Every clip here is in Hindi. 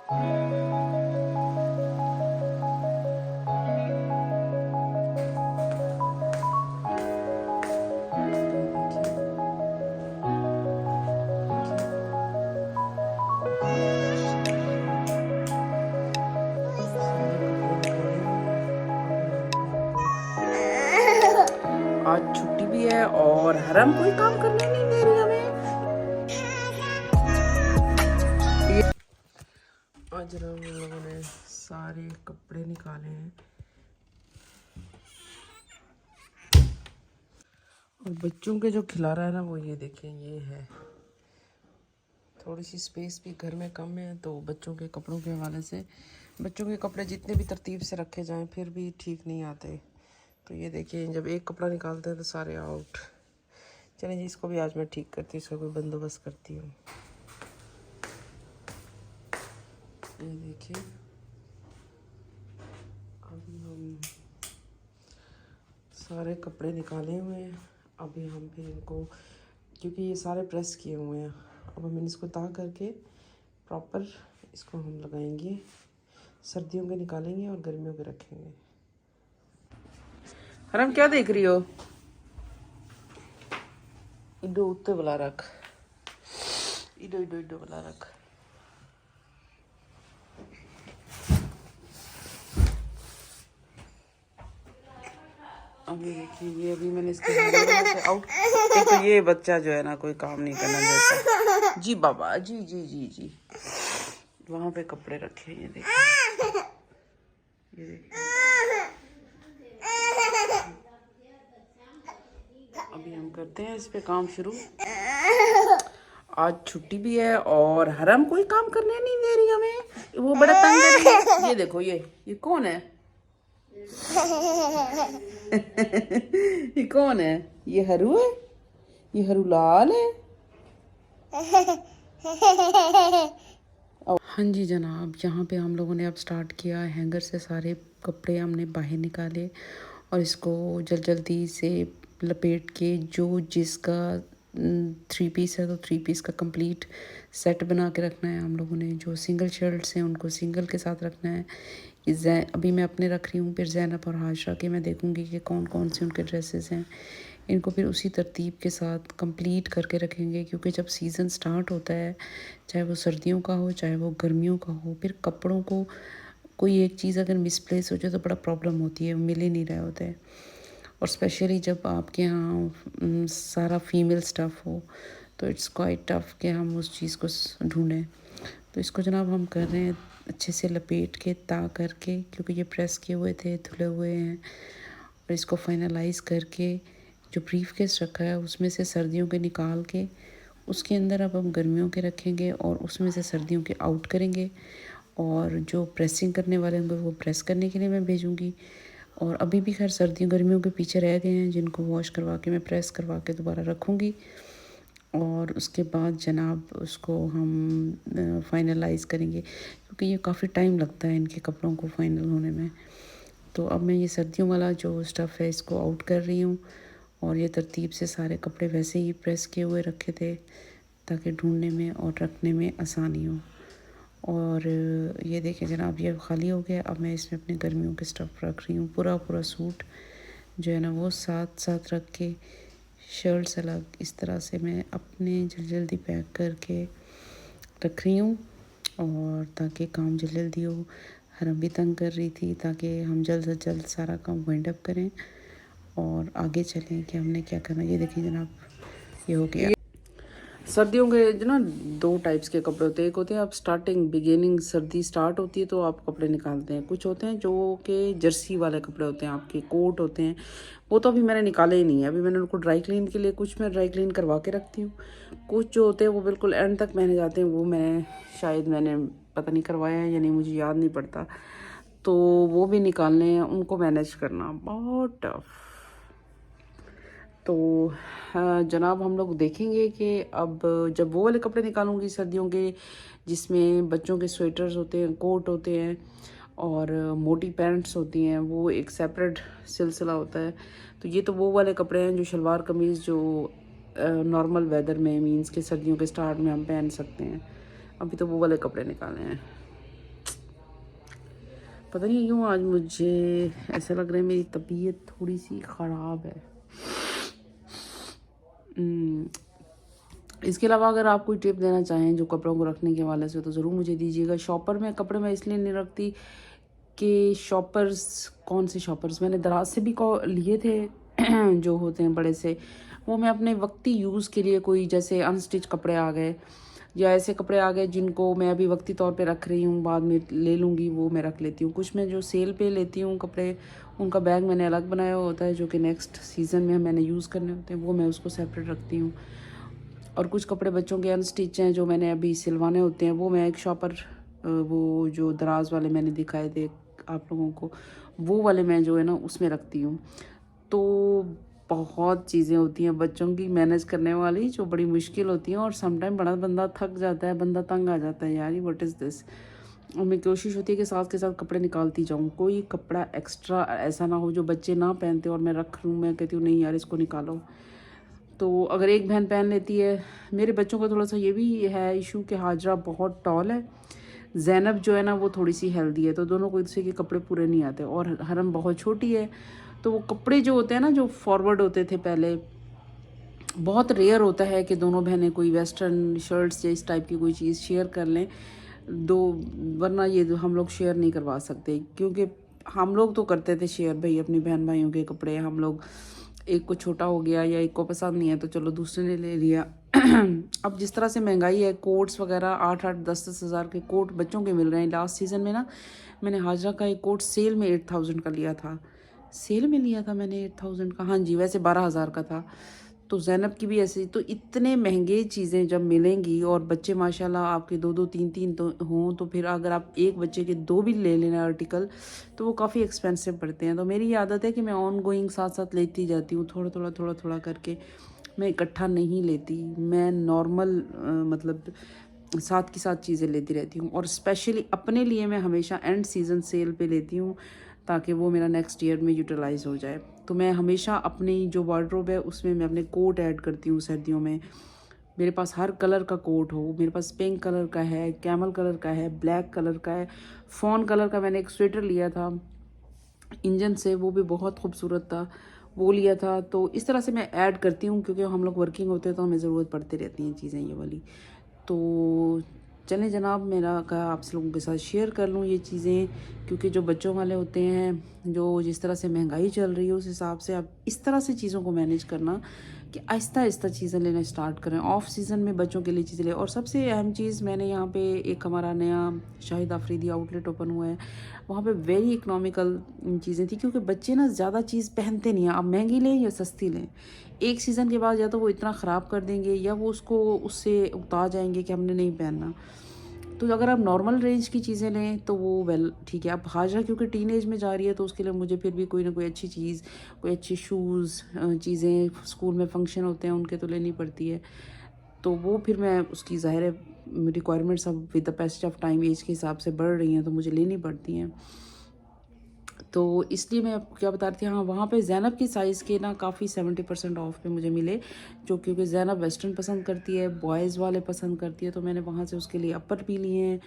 आज छुट्टी भी है और हरम कोई काम करने नहीं दे रही हमें। आज हम लोगों ने सारे कपड़े निकाले हैं और बच्चों के जो खिला रहा है ना वो ये देखें, ये है। थोड़ी सी स्पेस भी घर में कम है तो बच्चों के कपड़ों के हवाले से बच्चों के कपड़े जितने भी तरतीब से रखे जाएं फिर भी ठीक नहीं आते। तो ये देखिए, जब एक कपड़ा निकालते हैं तो सारे आउट। चलें जी, इसको भी आज मैं ठीक करती हूँ, इसका कोई बंदोबस्त करती हूँ। ये देखिए, अभी हम सारे कपड़े निकाले हुए हैं। अभी हम फिर इनको, क्योंकि ये सारे प्रेस किए हुए हैं, अब हम इसको ताक करके प्रॉपर इसको हम लगाएंगे। सर्दियों के निकालेंगे और गर्मियों के रखेंगे। हरम क्या देख रही हो? इडो उत्ते बुला रख, इडो इडो इडो बुला रख। अभी देखिए, ये अभी मैंने इसके से आउट। एक तो ये बच्चा जो है ना कोई काम नहीं करना देता। जी बाबा, जी जी जी जी। वहाँ पे कपड़े रखे हैं, ये देखिए, ये देखिए। अभी हम करते हैं इस पे काम शुरू। आज छुट्टी भी है और हरम कोई काम करने नहीं दे रही हमें, वो बड़ा तंग कर रही है। ये देखो, ये कौन है? ये कौन है? ये हरू है, ये हरू लाल है। हाँ जी जनाब, यहाँ पे हम लोगों ने अब स्टार्ट किया। हैंगर से सारे कपड़े हमने बाहर निकाले और इसको जल्दी से लपेट के, जो जिसका 3 पीस है तो 3 पीस का कंप्लीट सेट बना के रखना है हम लोगों ने। जो सिंगल शर्ट्स हैं उनको सिंगल के साथ रखना है। अभी मैं अपने रख रही हूँ, फिर ज़ैनब और हाशरा के मैं देखूँगी कि कौन कौन से उनके ड्रेसेस हैं। इनको फिर उसी तरतीब के साथ कंप्लीट करके रखेंगे, क्योंकि जब सीज़न स्टार्ट होता है, चाहे वो सर्दियों का हो चाहे वो गर्मियों का हो, फिर कपड़ों को कोई एक चीज़ अगर मिसप्लेस हो जाए तो बड़ा प्रॉब्लम होती है, मिल ही नहीं रहा होता है। और स्पेशली जब आपके यहाँ सारा फीमेल स्टफ़ हो तो इट्स क्वाइट टफ कि हम उस चीज़ को ढूंढें। तो इसको जनाब हम कर रहे हैं अच्छे से लपेट के, ता करके, क्योंकि ये प्रेस किए हुए थे, धुले हुए हैं। और इसको फाइनलाइज़ करके जो ब्रीफ केस रखा है उसमें से सर्दियों के निकाल के उसके अंदर अब हम गर्मियों के रखेंगे और उसमें से सर्दियों के आउट करेंगे। और जो प्रेसिंग करने वाले होंगे वो प्रेस करने के लिए मैं भेजूँगी। और अभी भी खैर सर्दियों गर्मियों के पीछे रह गए हैं, जिनको वॉश करवा के मैं प्रेस करवा के दोबारा रखूँगी। और उसके बाद जनाब उसको हम फाइनलाइज़ करेंगे, क्योंकि ये काफ़ी टाइम लगता है इनके कपड़ों को फाइनल होने में। तो अब मैं ये सर्दियों वाला जो स्टफ़ है इसको आउट कर रही हूँ और ये तरतीब से सारे कपड़े वैसे ही प्रेस किए हुए रखे थे ताकि ढूंढने में और रखने में आसानी हो। और ये देखें जनाब, ये खाली हो गया। अब मैं इसमें अपने गर्मियों के स्टफ़ रख रही हूँ। पूरा सूट जो है ना वो साथ साथ रख के, शर्ट्स अलग, इस तरह से मैं अपने जल्दी पैक करके रख रही हूँ। और ताकि काम जल्दी हो। हरम भी तंग कर रही थी ताकि हम जल्द से जल्द सारा काम वाइंड अप करें और आगे चलें कि हमने क्या करना। ये देखिए जनाब, ये हो गया। सर्दियों के जो ना 2 टाइप्स के कपड़े होते हैं। एक होते हैं आप स्टार्टिंग बिगिनिंग, सर्दी स्टार्ट होती है तो आप कपड़े निकालते हैं। कुछ होते हैं जो कि जर्सी वाले कपड़े होते हैं, आपके कोट होते हैं, वो तो अभी मैंने निकाले ही नहीं है। अभी मैंने उनको ड्राई क्लीन के लिए, कुछ मैं ड्राई क्लीन करवा के रखती हूँ। कुछ जो होते हैं वो बिल्कुल एंड तक पहने जाते हैं, वो मैंने पता नहीं करवाया है या नहीं, मुझे याद नहीं पड़ता। तो वो भी निकालने हैं, उनको मैनेज करना बहुत टफ। तो जनाब हम लोग देखेंगे कि अब जब वो वाले कपड़े निकालूंगी सर्दियों के, जिसमें बच्चों के स्वेटर्स होते हैं, कोट होते हैं और मोटी पैंट्स होती हैं, वो एक सेपरेट सिलसिला होता है। तो ये तो वो वाले कपड़े हैं जो शलवार कमीज़ जो नॉर्मल वेदर में, मींस के सर्दियों के स्टार्ट में हम पहन सकते हैं। अभी तो वो वाले कपड़े निकाले हैं। पता नहीं क्यों आज मुझे ऐसा लग रहा है मेरी तबीयत थोड़ी सी ख़राब है। उम, इसके अलावा अगर आप कोई टिप देना चाहें जो कपड़ों को रखने के हवाले से तो ज़रूर मुझे दीजिएगा। शॉपर में कपड़े मैं इसलिए नहीं रखती कि शॉपर्स, कौन से शॉपर्स, मैंने दराज से भी लिए थे जो होते हैं बड़े से, वो मैं अपने वक्ती यूज़ के लिए, कोई जैसे अनस्टिच कपड़े आ गए या ऐसे कपड़े आ गए जिनको मैं अभी वक्ती तौर पे रख रही हूँ, बाद में ले लूँगी, वो मैं रख लेती हूँ। कुछ मैं जो सेल पे लेती हूँ कपड़े, उनका बैग मैंने अलग बनाया होता है जो कि नेक्स्ट सीज़न में मैंने यूज़ करने होते हैं, वो मैं उसको सेपरेट रखती हूँ। और कुछ कपड़े बच्चों के अनस्टिच हैं जो मैंने अभी सिलवाने होते हैं, वो मैं एक शॉपर, वो जो दराज वाले मैंने दिखाए थे आप लोगों को, वो वाले मैं जो है ना उसमें रखती हूँ। तो बहुत चीज़ें होती हैं बच्चों की मैनेज करने वाली जो बड़ी मुश्किल होती हैं, और समटाइम बड़ा बंदा थक जाता है, बंदा तंग आ जाता है, यार ये व्हाट इज़ दिस। और मेरी कोशिश होती है कि साथ के साथ कपड़े निकालती जाऊँ, कोई कपड़ा एक्स्ट्रा ऐसा ना हो जो बच्चे ना पहनते और मैं रख लूँ, मैं कहती हूँ नहीं यार इसको निकालो। तो अगर एक बहन पहन लेती है, मेरे बच्चों का थोड़ा सा ये भी है इशू कि हाजरा बहुत टॉल है, ज़ैनब जो है ना वो थोड़ी सी हेल्दी है, तो दोनों को एक दूसरे के कपड़े पूरे नहीं आते, और हरम बहुत छोटी है, तो वो कपड़े जो होते हैं ना जो फॉरवर्ड होते थे पहले, बहुत रेयर होता है कि दोनों बहनें कोई वेस्टर्न शर्ट्स या इस टाइप की कोई चीज़ शेयर कर लें दो, वरना ये हम लोग शेयर नहीं करवा सकते, क्योंकि हम लोग तो करते थे शेयर भाई अपनी बहन भाइयों के कपड़े, हम लोग एक को छोटा हो गया या एक को पसंद नहीं है तो चलो दूसरे ने ले लिया। अब जिस तरह से महंगाई है, कोट्स वगैरह 8-8 10-10 हज़ार के कोट बच्चों के मिल रहे हैं। लास्ट सीज़न में ना मैंने हाजरा का एक कोट सेल में 8000 का लिया था, सेल में लिया था मैंने 8000 का, हाँ जी, वैसे 12,000 का था। तो ज़ैनब की भी ऐसे, तो इतने महंगे चीज़ें जब मिलेंगी और बच्चे माशाल्लाह आपके 2-2 3-3 तो हों, तो फिर अगर आप एक बच्चे के 2 भी ले लेना आर्टिकल तो वो काफ़ी एक्सपेंसिव पड़ते हैं। तो मेरी ये आदत है कि मैं ऑन गोइंग साथ साथ लेती जाती हूँ, थोड़ा थोड़ा करके, मैं इकट्ठा नहीं लेती, मैं नॉर्मल मतलब साथ की साथ चीज़ें लेती रहती हूँ। और स्पेशली अपने लिए मैं हमेशा एंड सीज़न सेल पे लेती हूँ ताकि वो मेरा नेक्स्ट ईयर में यूटिलाइज़ हो जाए। तो मैं हमेशा अपनी जो वार्डरोब है उसमें मैं अपने कोट ऐड करती हूँ सर्दियों में, मेरे पास हर कलर का कोट हो, मेरे पास पिंक कलर का है, कैमल कलर का है, ब्लैक कलर का है, फॉन कलर का मैंने एक स्वेटर लिया था इंजन से, वो भी बहुत खूबसूरत था, वो लिया था। तो इस तरह से मैं ऐड करती हूँ क्योंकि हम लोग वर्किंग होते हैं तो हमें ज़रूरत पड़ती रहती हैं चीज़ें ये वाली। तो चलें जनाब, मेरा कहा आप लोगों के साथ शेयर कर लूँ ये चीज़ें, क्योंकि जो बच्चों वाले होते हैं, जो जिस तरह से महंगाई चल रही है उस हिसाब से आप इस तरह से चीज़ों को मैनेज करना कि आहिस्ता आहिस्ता चीज़ें लेना स्टार्ट करें, ऑफ सीज़न में बच्चों के लिए चीज़ें लें। और सबसे अहम चीज़, मैंने यहाँ पे एक हमारा नया शाहिद आफरीदी आउटलेट ओपन हुआ है, वहाँ पे वेरी इकनॉमिकल चीज़ें थी, क्योंकि बच्चे ना ज़्यादा चीज़ पहनते नहीं हैं, आप महंगी लें या सस्ती लें, एक सीज़न के बाद या तो वो इतना ख़राब कर देंगे या वो उसको उससे उगता जाएंगे कि हमने नहीं पहनना। तो अगर आप नॉर्मल रेंज की चीज़ें लें तो वो वेल ठीक है। अब हाजरा क्योंकि टीनेज में जा रही है तो उसके लिए मुझे फिर भी कोई ना कोई अच्छी चीज़, कोई अच्छी शूज़, चीज़ें स्कूल में फंक्शन होते हैं उनके तो लेनी पड़ती है, तो वो फिर मैं उसकी ज़ाहिर है रिक्वायरमेंट्स अब with the passage of time age के हिसाब से बढ़ रही हैं तो मुझे लेनी पड़ती हैं। तो इसलिए मैं आपको क्या बता रही थी, हाँ वहाँ पे ज़ैनब की साइज़ के ना काफ़ी 70% ऑफ पे मुझे मिले, जो क्योंकि ज़ैनब वेस्टर्न पसंद करती है, बॉयज़ वाले पसंद करती है, तो मैंने वहाँ से उसके लिए अपर भी लिए हैं,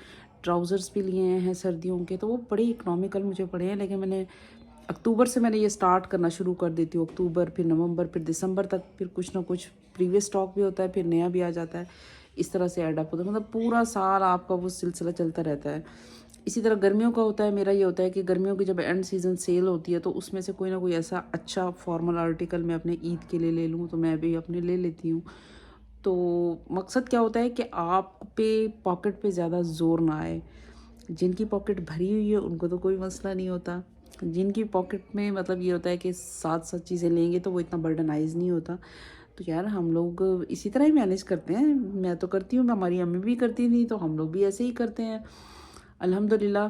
ट्राउज़र्स भी लिए हैं सर्दियों के, तो वो बड़े इकनॉमिकल मुझे पड़े हैं। लेकिन मैंने अक्टूबर से मैंने ये स्टार्ट करना शुरू कर देती हूँ, अक्टूबर फिर नवंबर फिर दिसंबर तक, फिर कुछ ना कुछ प्रीवियस स्टॉक भी होता है, फिर नया भी आ जाता है, इस तरह से एडअप होता है, मतलब पूरा साल आपका वो सिलसिला चलता रहता है। इसी तरह गर्मियों का होता है, मेरा ये होता है कि गर्मियों की जब एंड सीज़न सेल होती है तो उसमें से कोई ना कोई ऐसा अच्छा फॉर्मल आर्टिकल मैं अपने ईद के लिए ले लूँ, तो मैं भी अपने ले लेती हूँ। तो मकसद क्या होता है कि आप पे पॉकेट पे ज़्यादा ज़ोर ना आए, जिनकी पॉकेट भरी हुई है उनको तो कोई मसला नहीं होता, जिनकी पॉकेट में मतलब ये होता है कि साथ साथ चीज़ें लेंगे तो वो इतना बर्डनाइज नहीं होता। तो यार हम लोग इसी तरह ही मैनेज करते हैं, मैं तो करती हूँ, हमारी अम्मी भी करती थी, तो हम लोग भी ऐसे ही करते हैं अल्हम्दुलिल्लाह।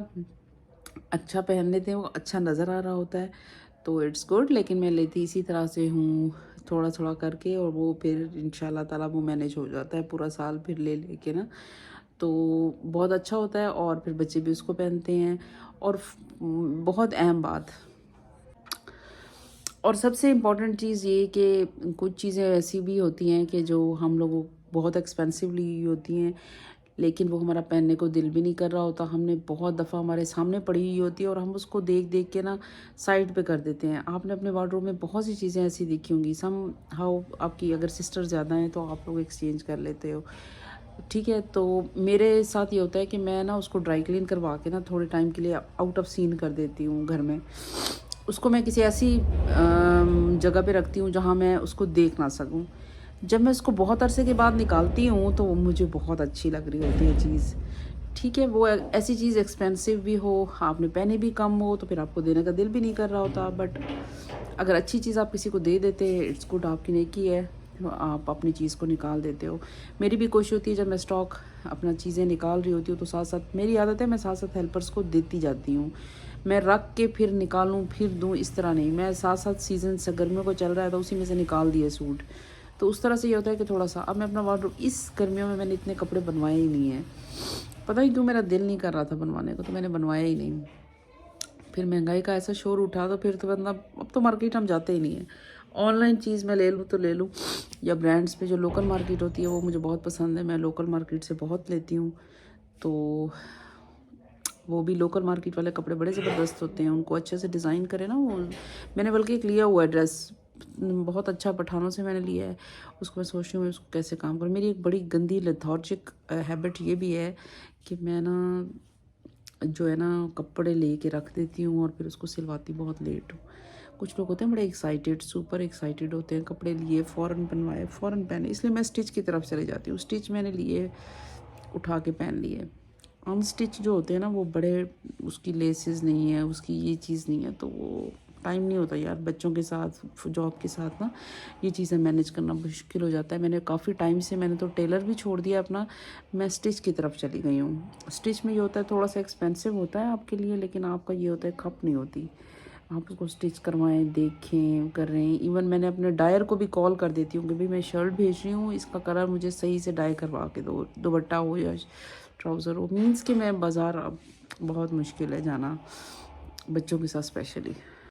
अच्छा पहन लेते हैं, वो अच्छा नज़र आ रहा होता है तो इट्स गुड। लेकिन मैं लेती इसी तरह से हूँ, थोड़ा थोड़ा करके, और वो फिर इंशाल्लाह ताला वो मैनेज हो जाता है पूरा साल फिर ले लेके ना, तो बहुत अच्छा होता है, और फिर बच्चे भी उसको पहनते हैं। और बहुत अहम बात और सबसे इम्पॉर्टेंट चीज़ ये कि कुछ चीज़ें ऐसी भी होती हैं कि जो हम लोगों बहुत एक्सपेंसिवली होती हैं, लेकिन वो हमारा पहनने को दिल भी नहीं कर रहा होता। हमने बहुत दफ़ा हमारे सामने पड़ी हुई होती है और हम उसको देख देख के ना साइड पे कर देते हैं। आपने अपने वार्डरोब में बहुत सी चीज़ें ऐसी देखी होंगी। सम हाउ आपकी अगर सिस्टर ज़्यादा हैं तो आप लोग एक्सचेंज कर लेते हो, ठीक है। तो मेरे साथ ये होता है कि मैं ना उसको ड्राई क्लीन करवा के ना थोड़े टाइम के लिए आउट ऑफ सीन कर देती हूँ घर में। उसको मैं किसी ऐसी जगह पे रखती हूँ जहाँ मैं उसको देख ना सकूँ। जब मैं उसको बहुत अरसे के बाद निकालती हूँ तो वो मुझे बहुत अच्छी लग रही होती है चीज़, ठीक है। वो ऐसी चीज़ एक्सपेंसिव भी हो, आपने पहने भी कम हो, तो फिर आपको देने का दिल भी नहीं कर रहा होता। बट अगर अच्छी चीज़ आप किसी को दे देते हैं, इट्स गुड, आपकी नेकी है, आप अपनी चीज़ को निकाल देते हो। मेरी भी कोशिश होती है जब मैं स्टॉक अपना चीज़ें निकाल रही होती हूँ तो साथ साथ मेरी आदत है, मैं साथ साथ हेल्पर्स को देती जाती हूँ। मैं रख के फिर निकालूँ फिर दूँ, इस तरह नहीं। मैं साथ साथ सीज़न से गर्मियों को चल रहा है तो उसी में से निकाल दिए सूट। तो उस तरह से ये होता है कि थोड़ा सा अब मैं अपना वार्डरोब, इस गर्मियों में मैंने इतने कपड़े बनवाए ही नहीं हैं। पता नहीं क्यों मेरा दिल नहीं कर रहा था बनवाने को, तो मैंने बनवाया ही नहीं। फिर महंगाई का ऐसा शोर उठा तो फिर तो बंदा, अब तो मार्केट हम जाते ही नहीं है। ऑनलाइन चीज़ मैं ले लूँ तो ले लूँ, या ब्रांड्स पे जो लोकल मार्केट होती है वो मुझे बहुत पसंद है। मैं लोकल मार्केट से बहुत लेती हूँ। तो वो भी लोकल मार्केट वाले कपड़े बड़े ज़बरदस्त होते हैं, उनको अच्छे से डिज़ाइन करें ना वो। मैंने बल्कि एक लिया हुआ है ड्रेस, बहुत अच्छा, पठानों से मैंने लिया है। उसको मैं सोच रही हूँ उसको कैसे काम करूँ। मेरी एक बड़ी गंदी लेथार्जिक हैबिट ये भी है कि मैं ना जो है ना कपड़े लेके रख देती हूँ और फिर उसको सिलवाती बहुत लेट हूँ। कुछ लोग होते हैं बड़े एक्साइटेड, सुपर एक्साइटेड होते हैं, कपड़े लिए फ़ौरन बनवाए फ़ौरन पहने, इसलिए मैं स्टिच की तरफ चली जाती हूँ। स्टिच मैंने लिए, उठा के पहन लिए। अनस्टिच जो होते हैं ना वो बड़े, उसकी लेसेस नहीं है, उसकी ये चीज़ नहीं है, तो वो टाइम नहीं होता यार। बच्चों के साथ, जॉब के साथ ना ये चीज़ें मैनेज करना मुश्किल हो जाता है। मैंने काफ़ी टाइम से, मैंने तो टेलर भी छोड़ दिया अपना, मैं स्टिच की तरफ चली गई हूँ। स्टिच में ये होता है थोड़ा सा एक्सपेंसिव होता है आपके लिए, लेकिन आपका ये होता है खप नहीं होती। आप उसको स्टिच करवाएं, देखें, कर रहे हैं। इवन मैंने अपने डायर को भी कॉल कर देती हूँ कि भाई मैं शर्ट भेज रही हूँ, इसका कलर मुझे सही से डाई करवा के दो, दुपट्टा हो या ट्राउज़र हो। मीन्स कि मैं बाज़ार अब बहुत मुश्किल है जाना, बच्चों के साथ स्पेशली।